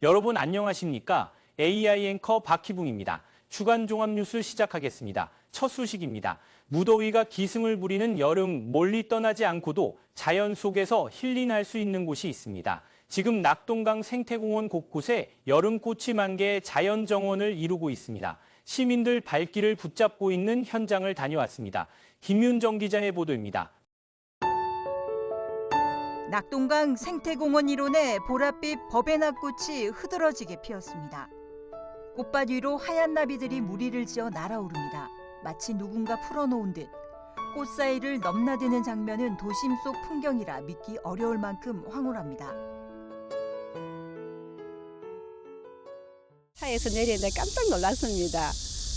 여러분 안녕하십니까? AI 앵커 박희붕입니다. 주간 종합 뉴스 시작하겠습니다. 첫 소식입니다. 무더위가 기승을 부리는 여름 멀리 떠나지 않고도 자연 속에서 힐링할 수 있는 곳이 있습니다. 지금 낙동강 생태공원 곳곳에 여름꽃이 만개의 자연 정원을 이루고 있습니다. 시민들 발길을 붙잡고 있는 현장을 다녀왔습니다. 김윤정 기자의 보도입니다. 낙동강 생태공원 일원에 보랏빛 버베나꽃이 흐드러지게 피었습니다. 꽃밭 위로 하얀 나비들이 무리를 지어 날아오릅니다. 마치 누군가 풀어놓은 듯. 꽃 사이를 넘나드는 장면은 도심 속 풍경이라 믿기 어려울 만큼 황홀합니다. 차에서 내리는데 깜짝 놀랐습니다.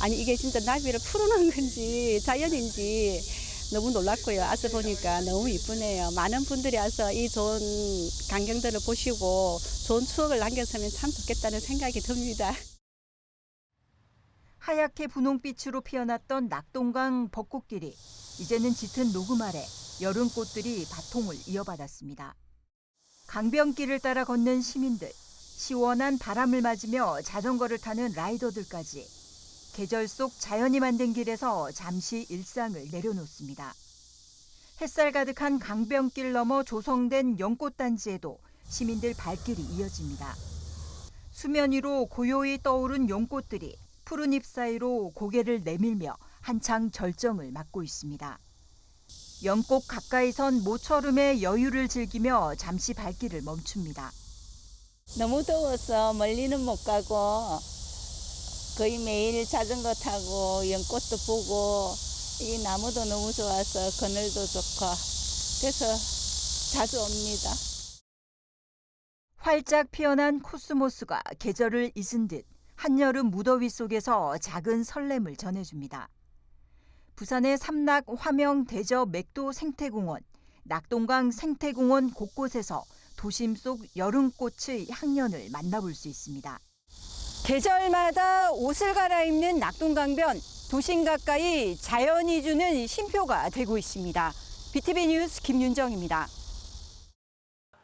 아니 이게 진짜 나비를 풀어놓은 건지 자연인지 너무 놀랐고요. 와서 보니까 너무 이쁘네요. 많은 분들이 와서 이 좋은 광경들을 보시고 좋은 추억을 남겼으면 참 좋겠다는 생각이 듭니다. 하얗게 분홍빛으로 피어났던 낙동강 벚꽃길이 이제는 짙은 녹음 아래 여름꽃들이 바통을 이어받았습니다. 강변길을 따라 걷는 시민들, 시원한 바람을 맞으며 자전거를 타는 라이더들까지 계절 속 자연이 만든 길에서 잠시 일상을 내려놓습니다. 햇살 가득한 강변길 넘어 조성된 연꽃단지에도 시민들 발길이 이어집니다. 수면 위로 고요히 떠오른 연꽃들이 푸른 잎 사이로 고개를 내밀며 한창 절정을 맞고 있습니다. 연꽃 가까이 선 모처럼의 여유를 즐기며 잠시 발길을 멈춥니다. 너무 더워서 멀리는 못 가고 거의 매일 자전거 타고 연꽃도 보고 이 나무도 너무 좋아서 그늘도 좋고 그래서 자주 옵니다. 활짝 피어난 코스모스가 계절을 잊은 듯 한여름 무더위 속에서 작은 설렘을 전해줍니다. 부산의 삼락, 화명, 대저, 맥도 생태공원, 낙동강 생태공원 곳곳에서 도심 속 여름꽃의 향연을 만나볼 수 있습니다. 계절마다 옷을 갈아입는 낙동강변, 도심 가까이 자연이 주는 쉼표가 되고 있습니다. BTV 뉴스 김윤정입니다.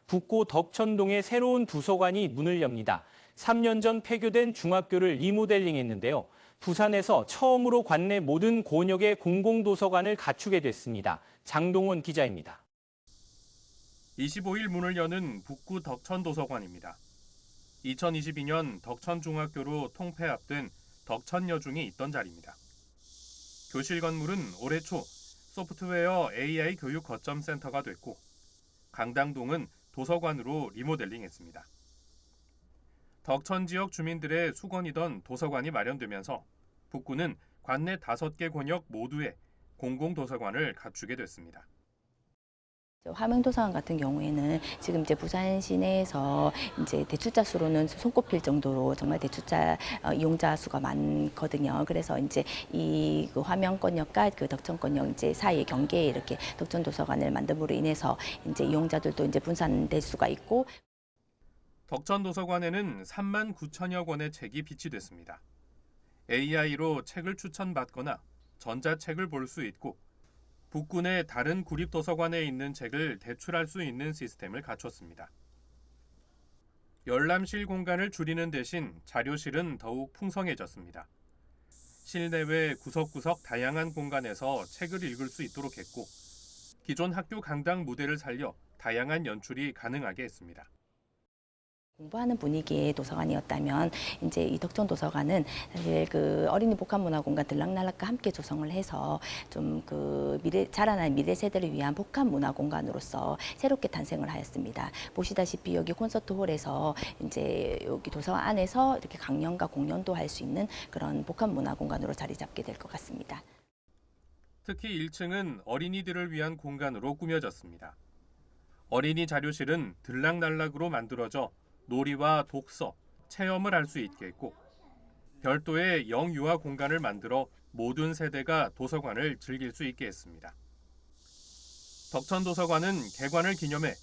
북구 덕천동의 새로운 도서관이 문을 엽니다. 3년 전 폐교된 중학교를 리모델링했는데요. 부산에서 처음으로 관내 모든 권역의 공공도서관을 갖추게 됐습니다. 장동원 기자입니다. 25일 문을 여는 북구 덕천도서관입니다. 2022년 덕천중학교로 통폐 앞둔 덕천여중이 있던 자리입니다. 교실 건물은 올해 초 소프트웨어 AI 교육 거점 센터가 됐고 강당동은 도서관으로 리모델링했습니다. 덕천 지역 주민들의 수건이던 도서관이 마련되면서 북구는 관내 5개 권역 모두에 공공도서관을 갖추게 됐습니다. 화명도서관 같은 경우에는 지금 이제 부산 시내에서 이제 대출자 수로는 손꼽힐 정도로 정말 대출자 이용자 수가 많거든요. 그래서 이제 이 화명권역과 그 덕천권역 이제 사이의 경계에 이렇게 덕천도서관을 만듦으로 인해서 이제 이용자들도 이제 분산될 수가 있고. 덕천도서관에는 3만 9천여 권의 책이 비치됐습니다. AI로 책을 추천받거나 전자책을 볼 수 있고 북구 내 다른 구립도서관에 있는 책을 대출할 수 있는 시스템을 갖췄습니다. 열람실 공간을 줄이는 대신 자료실은 더욱 풍성해졌습니다. 실내외 구석구석 다양한 공간에서 책을 읽을 수 있도록 했고 기존 학교 강당 무대를 살려 다양한 연출이 가능하게 했습니다. 공부하는 분위기의 도서관이었다면 이제 이 덕천 도서관은 사실 그 어린이 복합문화공간 들락날락과 함께 조성을 해서 좀 그 자라날 미래 세대를 위한 복합문화공간으로서 새롭게 탄생을 하였습니다. 보시다시피 여기 콘서트홀에서 이제 여기 도서관 안에서 이렇게 강연과 공연도 할 수 있는 그런 복합문화공간으로 자리 잡게 될 것 같습니다. 특히 1층은 어린이들을 위한 공간으로 꾸며졌습니다. 어린이 자료실은 들락날락으로 만들어져 놀이와 독서, 체험을 할 수 있게 했고 별도의 영유아 공간을 만들어 모든 세대가 도서관을 즐길 수 있게 했습니다. 덕천도서관은 개관을 기념해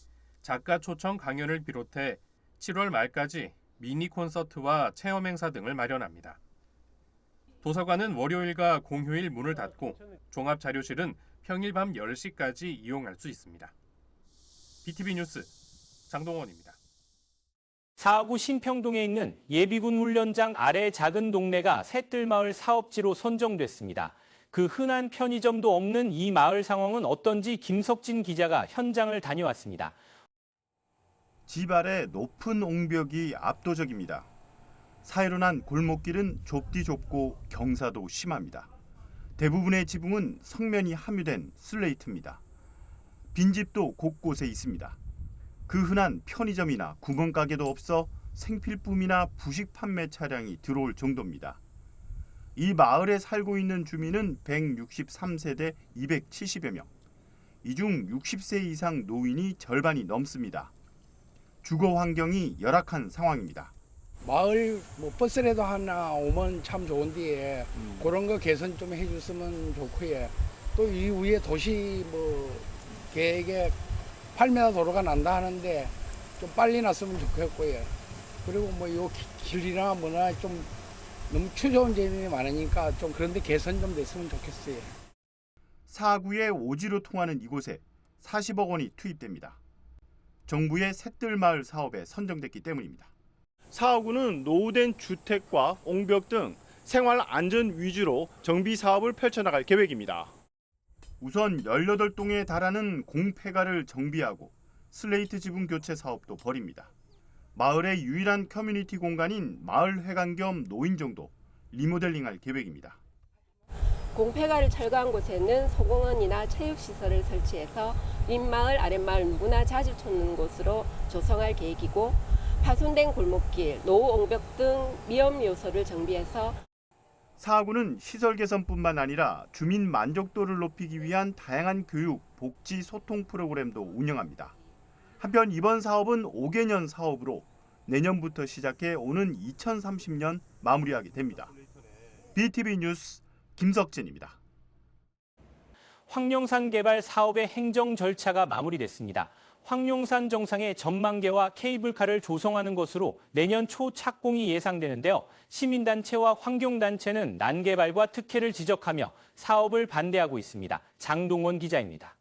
작가 초청 강연을 비롯해 7월 말까지 미니 콘서트와 체험 행사 등을 마련합니다. 도서관은 월요일과 공휴일 문을 닫고 종합자료실은 평일 밤 10시까지 이용할 수 있습니다. BTV 뉴스 장동원입니다. 4구 신평동에 있는 예비군 훈련장 아래 작은 동네가 새뜰마을 사업지로 선정됐습니다. 그 흔한 편의점도 없는 이 마을 상황은 어떤지 김석진 기자가 현장을 다녀왔습니다. 집 아래 높은 옹벽이 압도적입니다. 사이로 난 골목길은 좁디 좁고 경사도 심합니다. 대부분의 지붕은 성면이 함유된 슬레이트입니다. 빈집도 곳곳에 있습니다. 그 흔한 편의점이나 구멍가게도 없어 생필품이나 부식 판매 차량이 들어올 정도입니다. 이 마을에 살고 있는 주민은 163세대 270여 명. 이 중 60세 이상 노인이 절반이 넘습니다. 주거 환경이 열악한 상황입니다. 마을 버스라도 하나 오면 참 좋은데 그런 거 개선 좀 해줬으면 좋고요. 또 이 위에 도시 계획에 8m 도로가 난다 하는데 좀 빨리 났으면 좋겠고요. 그리고 요 길이나 뭐나 좀 너무 추좋은 점이 많으니까 좀 그런데 개선 좀 됐으면 좋겠어요. 4구의 오지로 통하는 이곳에 40억 원이 투입됩니다. 정부의 새뜰마을 사업에 선정됐기 때문입니다. 4호구는 노후된 주택과 옹벽 등 생활 안전 위주로 정비 사업을 펼쳐나갈 계획입니다. 우선 18동에 달하는 공폐가를 정비하고 슬레이트 지붕 교체 사업도 벌입니다. 마을의 유일한 커뮤니티 공간인 마을 회관 겸 노인정도 리모델링할 계획입니다. 공폐가를 철거한 곳에는 소공원이나 체육시설을 설치해서 윗마을, 아랫마을 누구나 자주 찾는 곳으로 조성할 계획이고 파손된 골목길, 노후 옹벽 등 위험 요소를 정비해서 4구는 시설 개선뿐만 아니라 주민 만족도를 높이기 위한 다양한 교육, 복지, 소통 프로그램도 운영합니다. 한편 이번 사업은 5개년 사업으로 내년부터 시작해 오는 2030년 마무리하게 됩니다. BTV 뉴스 김석진입니다. 황룡산 개발 사업의 행정 절차가 마무리됐습니다. 황룡산 정상에 전망대와 케이블카를 조성하는 것으로 내년 초 착공이 예상되는데요. 시민단체와 환경단체는 난개발과 특혜를 지적하며 사업을 반대하고 있습니다. 장동원 기자입니다.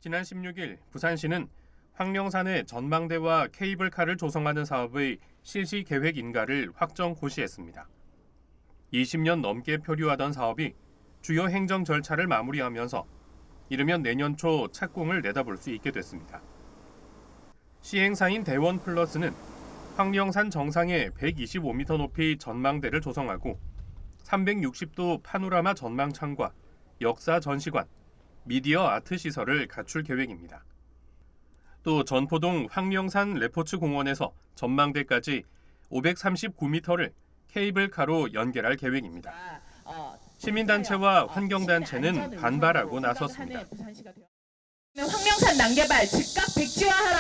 지난 16일 부산시는 황룡산에 전망대와 케이블카를 조성하는 사업의 실시 계획 인가를 확정 고시했습니다. 20년 넘게 표류하던 사업이 주요 행정 절차를 마무리하면서 이르면 내년 초 착공을 내다볼 수 있게 됐습니다. 시행사인 대원플러스는 황룡산 정상에 125m 높이 전망대를 조성하고 360도 파노라마 전망창과 역사 전시관, 미디어 아트 시설을 갖출 계획입니다. 또 전포동 황룡산 레포츠 공원에서 전망대까지 539m를 케이블카로 연결할 계획입니다. 시민단체와 환경단체는 반발하고 나섰습니다. 황룡산 난개발 즉각 백지화하라.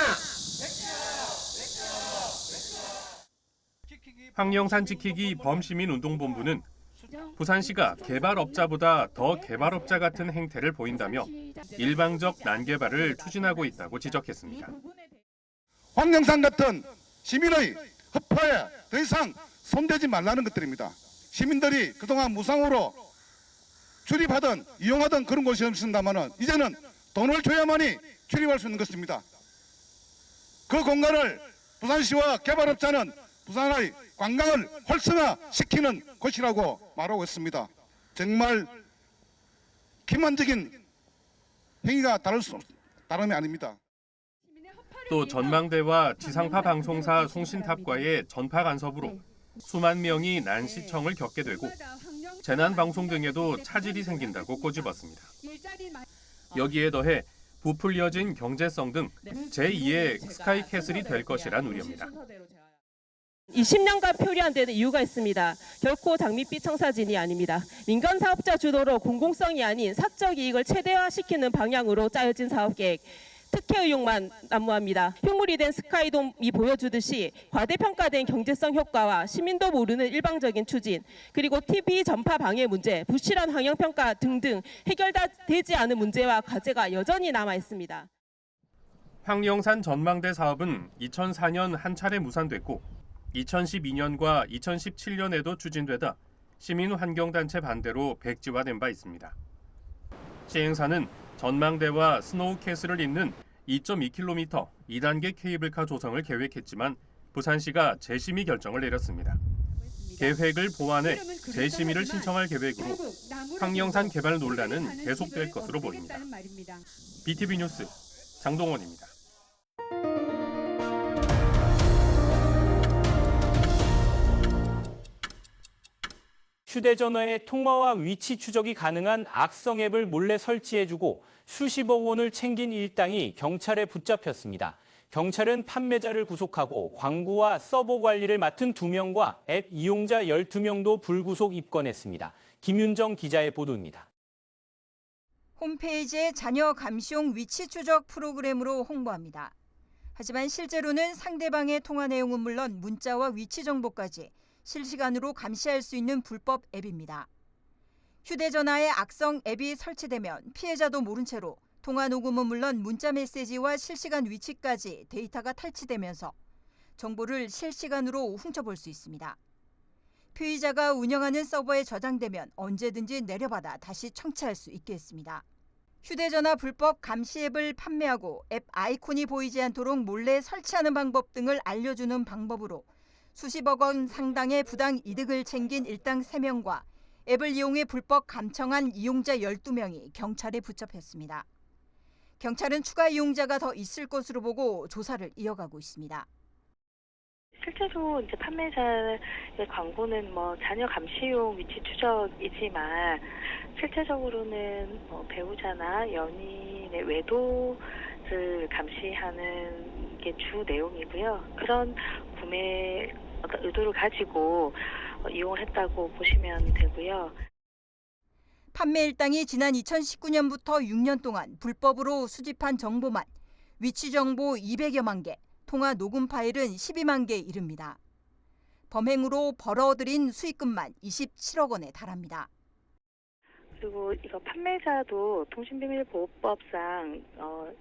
황룡산 지키기 범시민운동본부는 부산시가 개발업자보다 더 개발업자 같은 행태를 보인다며 일방적 난개발을 추진하고 있다고 지적했습니다. 황룡산 같은 시민의 허파에 더 이상 손대지 말라는 것들입니다. 시민들이 그동안 무상으로 출입하던 이용하던 그런 곳이었습니다만 이제는 돈을 줘야만이 출입할 수 있는 것입니다. 그 공간을 부산시와 개발업자는 부산의 관광을 활성화시키는 곳이라고 말하고 있습니다. 정말 기만적인 행위가 다름이 아닙니다. 또 전망대와 지상파 방송사 송신탑과의 전파 간섭으로 수만 명이 난시청을 겪게 되고 재난 방송 등에도 차질이 생긴다고 꼬집었습니다. 여기에 더해 부풀려진 경제성 등 제2의 스카이캐슬이 될 것이란 우려입니다. 20년간 표류한 데는 이유가 있습니다. 결코 장밋빛 청사진이 아닙니다. 민간 사업자 주도로 공공성이 아닌 사적 이익을 최대화시키는 방향으로 짜여진 사업계획. 특혜 의혹만 난무합니다. 흉물이 된 스카이돔이 보여주듯이 과대평가된 경제성 효과와 시민도 모르는 일방적인 추진, 그리고 TV 전파 방해 문제, 부실한 환경평가 등등 해결되지 않은 문제와 과제가 여전히 남아 있습니다. 황룡산 전망대 사업은 2004년 한 차례 무산됐고 2012년과 2017년에도 추진되다 시민환경단체 반대로 백지화된 바 있습니다. 시행사는 전망대와 스노우캐슬을 잇는 2.2km 2단계 케이블카 조성을 계획했지만 부산시가 재심의 결정을 내렸습니다. 계획을 보완해 재심의를 신청할 계획으로 황령산 개발 논란은 계속될 것으로 보입니다. BTV 뉴스 장동원입니다. 휴대전화에 통화와 위치 추적이 가능한 악성 앱을 몰래 설치해주고 수십억 원을 챙긴 일당이 경찰에 붙잡혔습니다. 경찰은 판매자를 구속하고 광고와 서버 관리를 맡은 2명과 앱 이용자 12명도 불구속 입건했습니다. 김윤정 기자의 보도입니다. 홈페이지에 자녀 감시용 위치 추적 프로그램으로 홍보합니다. 하지만 실제로는 상대방의 통화 내용은 물론 문자와 위치 정보까지 실시간으로 감시할 수 있는 불법 앱입니다. 휴대전화에 악성 앱이 설치되면 피해자도 모른 채로 통화 녹음은 물론 문자 메시지와 실시간 위치까지 데이터가 탈취되면서 정보를 실시간으로 훔쳐볼 수 있습니다. 피의자가 운영하는 서버에 저장되면 언제든지 내려받아 다시 청취할 수 있게 했습니다. 휴대전화 불법 감시 앱을 판매하고 앱 아이콘이 보이지 않도록 몰래 설치하는 방법 등을 알려주는 방법으로 수십억 원 상당의 부당 이득을 챙긴 일당 3명과 앱을 이용해 불법 감청한 이용자 12명이 경찰에 붙잡혔습니다. 경찰은 추가 이용자가 더 있을 것으로 보고 조사를 이어가고 있습니다. 실제로 이제 판매자의 광고는 자녀 감시용 위치 추적이지만 실제적으로는 배우자나 연인의 외도를 감시하는 게 주 내용이고요. 그런 구매 의도를 가지고 이용을 했다고 보시면 되고요. 판매 일당이 지난 2019년부터 6년 동안 불법으로 수집한 정보만 위치 정보 200여만 개, 통화 녹음 파일은 12만 개에 이릅니다. 범행으로 벌어들인 수익금만 27억 원에 달합니다. 그리고 이거 판매자도 통신비밀보호법상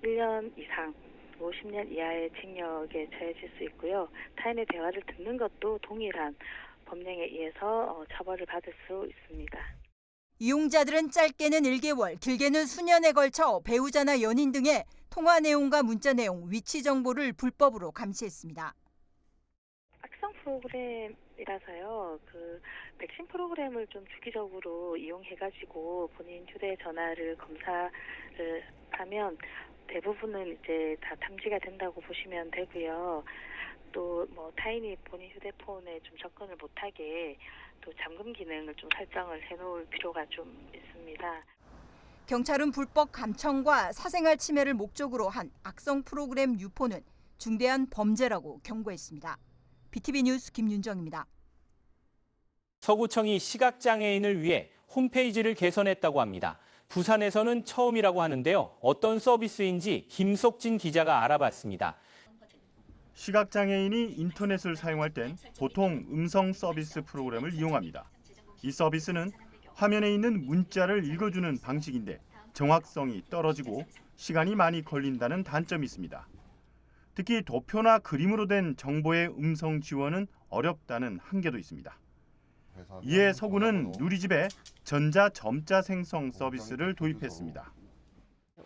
1년 이상 50년 이하의 징역에 처해질 수 있고요. 타인의 대화를 듣는 것도 동일한 법령에 의해서 처벌을 받을 수 있습니다. 이용자들은 짧게는 1개월, 길게는 수년에 걸쳐 배우자나 연인 등의 통화 내용과 문자 내용, 위치 정보를 불법으로 감시했습니다. 악성 프로그램이라서요. 백신 프로그램을 좀 주기적으로 이용해가지고 본인 휴대전화를 검사를 하면 대부분은 이제 다 탐지가 된다고 보시면 되고요. 또 타인이 본인 휴대폰에 좀 접근을 못하게 또 잠금 기능을 좀 설정을 해놓을 필요가 좀 있습니다. 경찰은 불법 감청과 사생활 침해를 목적으로 한 악성 프로그램 유포는 중대한 범죄라고 경고했습니다. BTV 뉴스 김윤정입니다. 서구청이 시각장애인을 위해 홈페이지를 개선했다고 합니다. 부산에서는 처음이라고 하는데요. 어떤 서비스인지 김석진 기자가 알아봤습니다. 시각장애인이 인터넷을 사용할 땐 보통 음성 서비스 프로그램을 이용합니다. 이 서비스는 화면에 있는 문자를 읽어주는 방식인데 정확성이 떨어지고 시간이 많이 걸린다는 단점이 있습니다. 특히 도표나 그림으로 된 정보의 음성 지원은 어렵다는 한계도 있습니다. 이에 서구는 누리집에 전자점자 생성 서비스를 도입했습니다.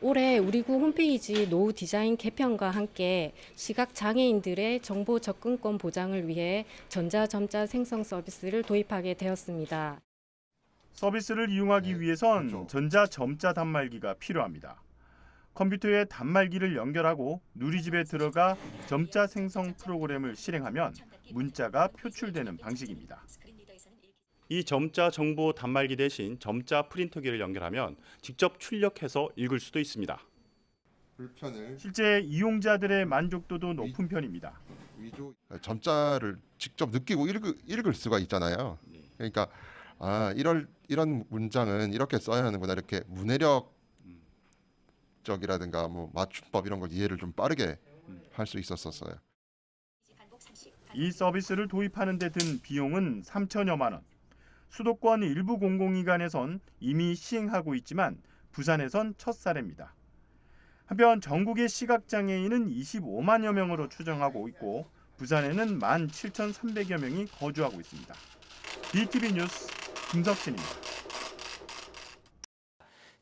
올해 우리구 홈페이지 노후 디자인 개편과 함께 시각장애인들의 정보 접근권 보장을 위해 전자점자 생성 서비스를 도입하게 되었습니다. 서비스를 이용하기 위해선 전자점자 단말기가 필요합니다. 컴퓨터에 단말기를 연결하고 누리집에 들어가 점자 생성 프로그램을 실행하면 문자가 표출되는 방식입니다. 이 점자 정보 단말기 대신 점자 프린터기를 연결하면 직접 출력해서 읽을 수도 있습니다. 실제 이용자들의 만족도도 높은 편입니다. 점자를 직접 느끼고 읽을 수가 있잖아요. 그러니까 이런 문장은 이렇게 써야 하는구나, 이렇게 문해력적이라든가 맞춤법 이런 걸 이해를 좀 빠르게 할 수 있었어요. 이 서비스를 도입하는 데 든 비용은 3천여만 원. 수도권 일부 공공기관에선 이미 시행하고 있지만 부산에선 첫 사례입니다. 한편 전국의 시각장애인은 25만여 명으로 추정하고 있고 부산에는 17,300여 명이 거주하고 있습니다. BTV 뉴스 김석진입니다.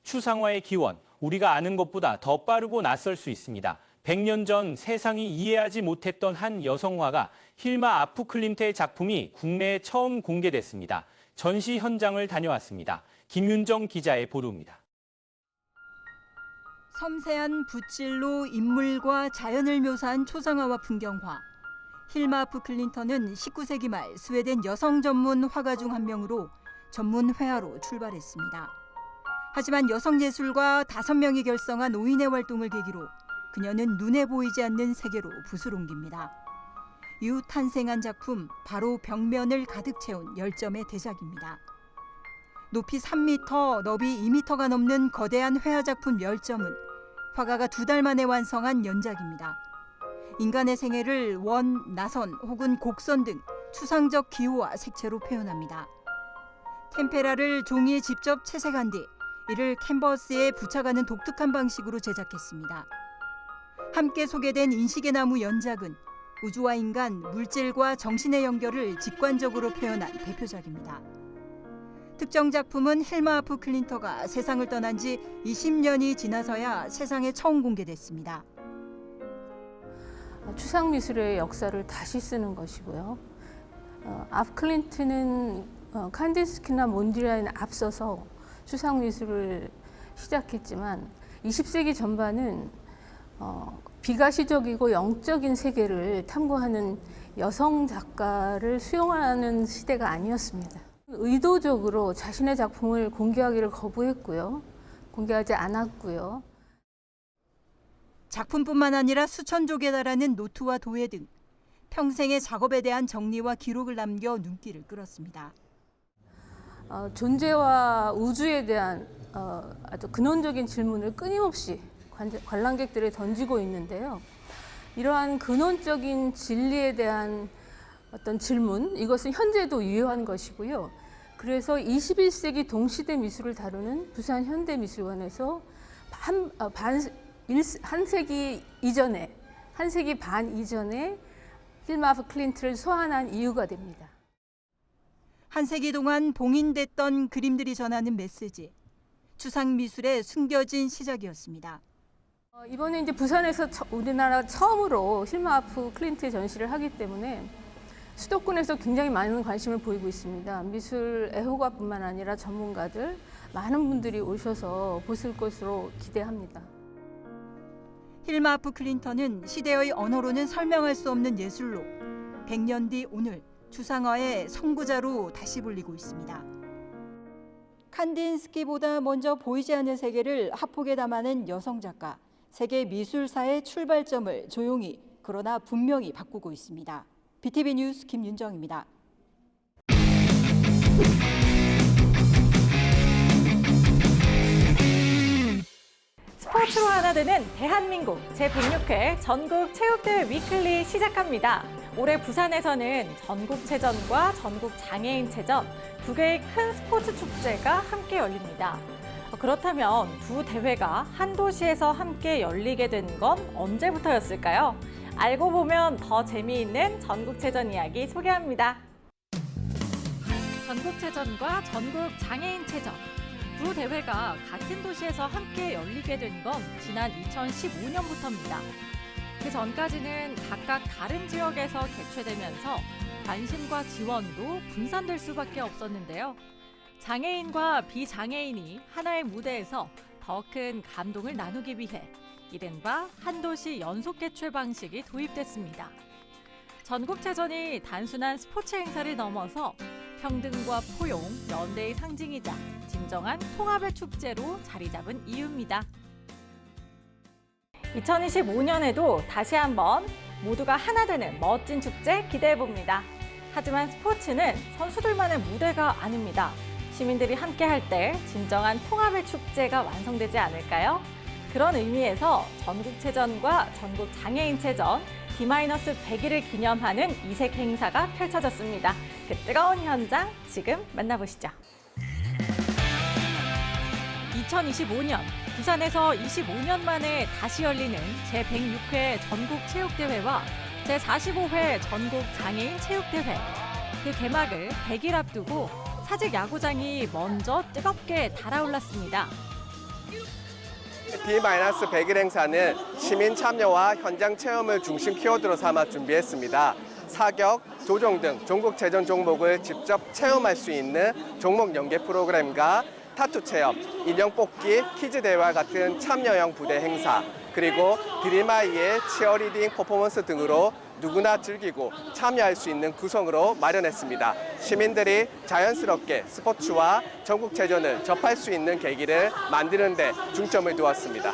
추상화의 기원, 우리가 아는 것보다 더 빠르고 낯설 수 있습니다. 100년 전 세상이 이해하지 못했던 한 여성화가 힐마 아프클린트의 작품이 국내에 처음 공개됐습니다. 전시 현장을 다녀왔습니다. 김윤정 기자의 보도입니다. 섬세한 붓질로 인물과 자연을 묘사한 초상화와 풍경화. 힐마 아프클린트는 19세기 말 스웨덴 여성 전문 화가 중 한 명으로 전문 회화로 출발했습니다. 하지만 여성 예술가 5명이 결성한 5인의 활동을 계기로 그녀는 눈에 보이지 않는 세계로 붓을 옮깁니다. 이후 탄생한 작품 바로 벽면을 가득 채운 10점의 대작입니다. 높이 3m, 너비 2m가 넘는 거대한 회화 작품 10점은 화가가 2달 만에 완성한 연작입니다. 인간의 생애를 원, 나선 혹은 곡선 등 추상적 기호와 색채로 표현합니다. 템페라를 종이에 직접 채색한 뒤 이를 캔버스에 붙여가는 독특한 방식으로 제작했습니다. 함께 소개된 인식의 나무 연작은 우주와 인간, 물질과 정신의 연결을 직관적으로 표현한 대표작입니다. 특정 작품은 힐마 아프클린트가 세상을 떠난 지 20년이 지나서야 세상에 처음 공개됐습니다. 추상미술의 역사를 다시 쓰는 것이고요. 아프클린트는 칸디스키나 몬디라인에 앞서서 추상미술을 시작했지만 20세기 전반은 비가시적이고 영적인 세계를 탐구하는 여성 작가를 수용하는 시대가 아니었습니다. 의도적으로 자신의 작품을 공개하기를 거부했고요. 공개하지 않았고요. 작품뿐만 아니라 수천 쪽에 달하는 노트와 도예 등 평생의 작업에 대한 정리와 기록을 남겨 눈길을 끌었습니다. 존재와 우주에 대한 아주 근원적인 질문을 끊임없이 관람객들에 던지고 있는데요. 이러한 근원적인 진리에 대한 어떤 질문, 이것은 현재도 유효한 것이고요. 그래서 21세기 동시대 미술을 다루는 부산현대미술관에서 한 세기 반 이전에 힐마 아프클린트를 소환한 이유가 됩니다. 한 세기 동안 봉인됐던 그림들이 전하는 메시지, 추상미술의 숨겨진 시작이었습니다. 이번에 이제 부산에서 우리나라 처음으로 힐마 아프클린트 전시를 하기 때문에 수도권에서 굉장히 많은 관심을 보이고 있습니다. 미술 애호가뿐만 아니라 전문가들, 많은 분들이 오셔서 보실 것으로 기대합니다. 힐마 아프클린트는 시대의 언어로는 설명할 수 없는 예술로 100년 뒤 오늘 추상화의 선구자로 다시 불리고 있습니다. 칸딘스키보다 먼저 보이지 않는 세계를 합폭에 담아낸 여성 작가, 세계 미술사의 출발점을 조용히 그러나 분명히 바꾸고 있습니다. BTV 뉴스 김윤정입니다. 스포츠로 하나 되는 대한민국 제106회 전국체육대회 위클리 시작합니다. 올해 부산에서는 전국체전과 전국장애인체전 두 개의 큰 스포츠 축제가 함께 열립니다. 그렇다면 두 대회가 한 도시에서 함께 열리게 된 건 언제부터였을까요? 알고 보면 더 재미있는 전국체전 이야기 소개합니다. 전국체전과 전국장애인체전 두 대회가 같은 도시에서 함께 열리게 된 건 지난 2015년부터입니다. 그 전까지는 각각 다른 지역에서 개최되면서 관심과 지원도 분산될 수밖에 없었는데요. 장애인과 비장애인이 하나의 무대에서 더 큰 감동을 나누기 위해 이른바 한도시 연속 개최 방식이 도입됐습니다. 전국체전이 단순한 스포츠 행사를 넘어서 평등과 포용, 연대의 상징이자 진정한 통합의 축제로 자리 잡은 이유입니다. 2025년에도 다시 한번 모두가 하나 되는 멋진 축제 기대해봅니다. 하지만 스포츠는 선수들만의 무대가 아닙니다. 시민들이 함께 할 때 진정한 통합의 축제가 완성되지 않을까요? 그런 의미에서 전국체전과 전국장애인체전 D-100일을 기념하는 이색 행사가 펼쳐졌습니다. 그 뜨거운 현장 지금 만나보시죠. 2025년 부산에서 25년 만에 다시 열리는 제106회 전국체육대회와 제45회 전국장애인체육대회. 그 개막을 100일 앞두고 사직 야구장이 먼저 뜨겁게 달아올랐습니다. D-100일 행사는 시민 참여와 현장 체험을 중심 키워드로 삼아 준비했습니다. 사격, 조종 등 전국체전 종목을 직접 체험할 수 있는 종목 연계 프로그램과 타투 체험, 인형 뽑기, 퀴즈 대회와 같은 참여형 부대 행사, 그리고 드림아이의 치어리딩 퍼포먼스 등으로 누구나 즐기고 참여할 수 있는 구성으로 마련했습니다. 시민들이 자연스럽게 스포츠와 전국체전을 접할 수 있는 계기를 만드는 데 중점을 두었습니다.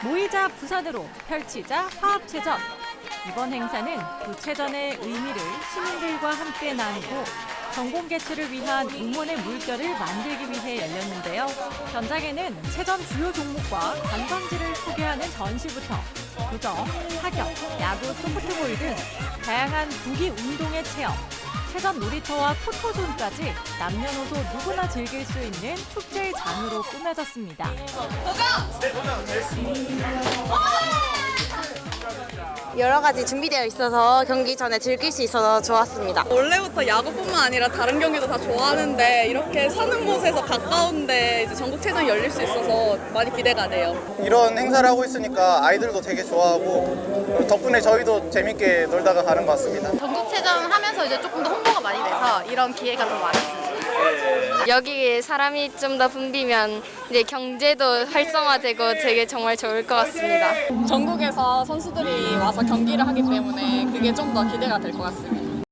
모이자 부산으로 펼치자 화합체전. 이번 행사는 부체전의 의미를 시민들과 함께 나누고 전공 개최를 위한 응원의 물결을 만들기 위해 열렸는데요. 현장에는 체전 주요 종목과 관광지를 소개하는 전시부터 구정, 사격, 야구, 소프트볼 등 다양한 구기 운동의 체험, 체전 놀이터와 포토존까지 남녀노소 누구나 즐길 수 있는 축제의 장으로 꾸며졌습니다. 여러 가지 준비되어 있어서 경기 전에 즐길 수 있어서 좋았습니다. 원래부터 야구뿐만 아니라 다른 경기도 다 좋아하는데 이렇게 사는 곳에서 가까운데 이제 전국체전이 열릴 수 있어서 많이 기대가 돼요. 이런 행사를 하고 있으니까 아이들도 되게 좋아하고 덕분에 저희도 재밌게 놀다가 가는 것 같습니다. 전국체전 하면서 이제 조금 더 홍보가 많이 돼서 이런 기회가 더 많았습니다. 여기 사람이 좀 더 붐비면 이제 경제도 활성화되고 되게 정말 좋을 것 같습니다. 전국에서 선수들이 와서 경기를 하기 때문에 그게 좀 더 기대가 될 것 같습니다.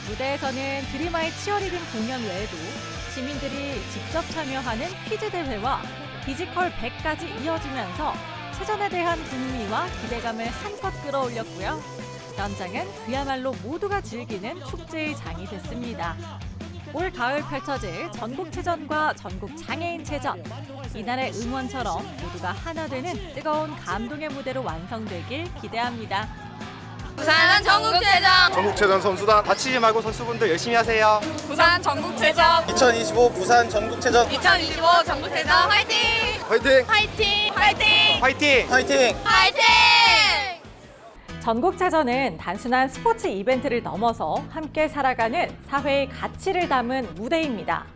무대에서는 드림아이 치어리딩 공연 외에도 시민들이 직접 참여하는 퀴즈 대회와 피지컬 100까지 이어지면서 체전에 대한 흥미와 기대감을 한껏 끌어올렸고요. 현장은 그야말로 모두가 즐기는 축제의 장이 됐습니다. 올 가을 펼쳐질 전국체전과 전국장애인체전. 이날의 응원처럼 모두가 하나 되는 뜨거운 감동의 무대로 완성되길 기대합니다. 부산 전국체전! 전국체전 선수단 다치지 말고 선수분들 열심히 하세요. 부산 전국체전! 2025 부산 전국체전 2025 전국체전 화이팅! 화이팅! 화이팅! 화이팅! 화이팅! 화이팅! 화이팅! 전국체전은 단순한 스포츠 이벤트를 넘어서 함께 살아가는 사회의 가치를 담은 무대입니다.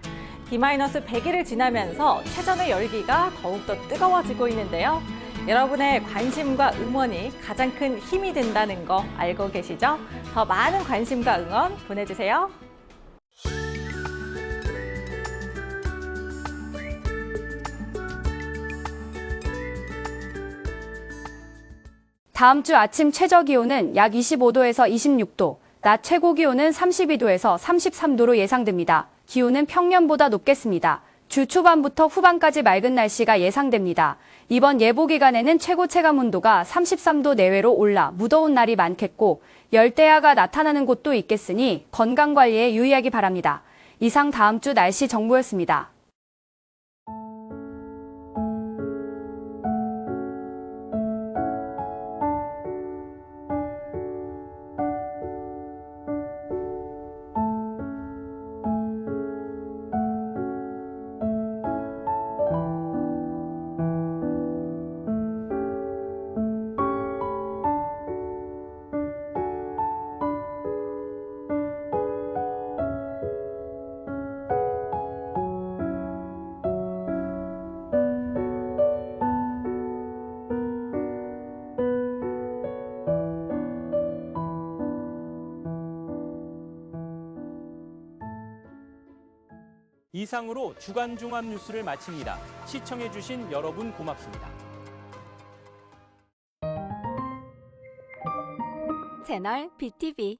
D-100일을 지나면서 체전의 열기가 더욱더 뜨거워지고 있는데요. 여러분의 관심과 응원이 가장 큰 힘이 된다는 거 알고 계시죠? 더 많은 관심과 응원 보내주세요. 다음 주 아침 최저 기온은 약 25도에서 26도, 낮 최고 기온은 32도에서 33도로 예상됩니다. 기온은 평년보다 높겠습니다. 주 초반부터 후반까지 맑은 날씨가 예상됩니다. 이번 예보 기간에는 최고 체감 온도가 33도 내외로 올라 무더운 날이 많겠고 열대야가 나타나는 곳도 있겠으니 건강 관리에 유의하기 바랍니다. 이상 다음 주 날씨 정보였습니다. 이상으로 주간 종합 뉴스를 마칩니다. 시청해주신 여러분 고맙습니다. 채널 BTV